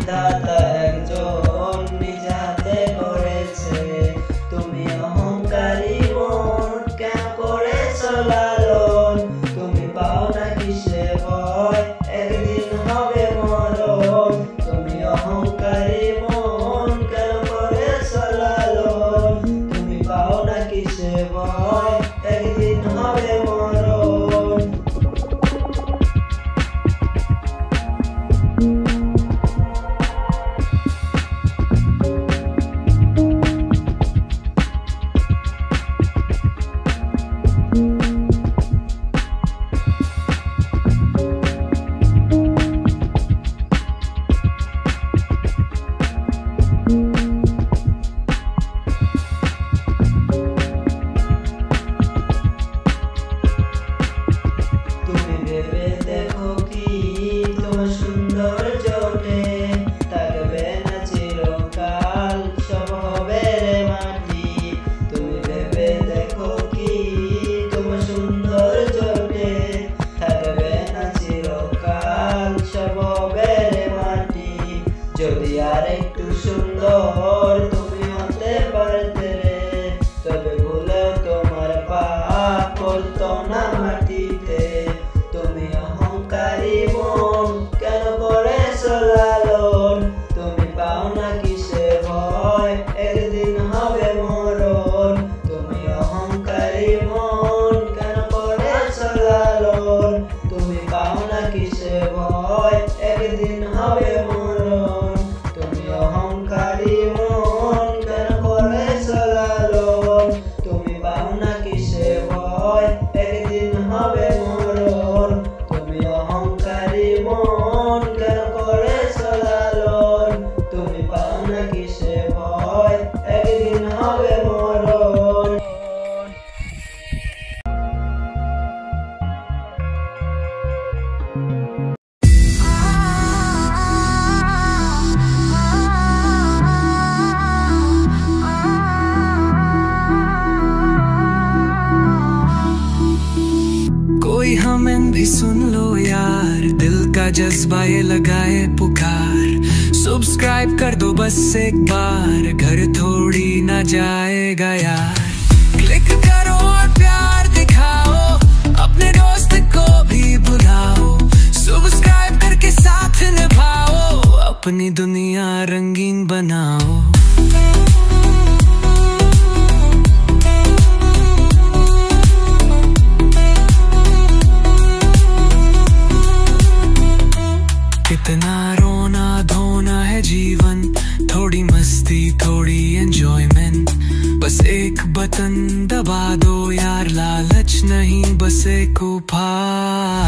বিধাতা একজন নিজ হাতে করেছে। তুমি অহংকারী মন কেন করেছো লালন, তুমি পাও না কিসে ভয় একদিন হবে মরণ। তুমি অহংকারী মন কেন করেছো লালন, তুমি পাও না কিসে ভয় একদিন হবে মরণ। যদি আর একটু সুন্দর তুমি হতে পারতে রে, তবে ভুলেও তোমার পাপ পড়তো না মাটিতে। তুমি অহংকারী মন কেন করেছো লালন, তুমি পাও না কিসে ভয় একদিন হবে মরণ। তুমি অহংকারী মন কেন করেছো লালন, তুমি পাও না কিসে ভয় একদিন হবে মরণ। তুমি অহংকারী মন কেন করেছো লালন, তুমি পাও না কিসে ভয় একদিন হবে মরণ। তুমি অহংকারী মন কেন করেছো লালন, তুমি পাও না কিসে ভয় একদিন হবে মরণ। कोई हमें भी सुन लो यार, दिल का जज्बा ये लगाए पुकार। सब्सक्राइब कर दो बस एक बार, घर थोड़ी ना जाएगा यार। क्लिक करो और प्यार दिखाओ, अपने दोस्त को भी बुलाओ। सब्सक्राइब करके साथ निभाओ, अपनी दुनिया रंगीन बनाओ। कितना रोना धोना है जीवन, थोड़ी मस्ती थोड़ी एंजॉयमेंट। बस एक बटन दबा दो यार, लालच नहीं बस एक उपहार।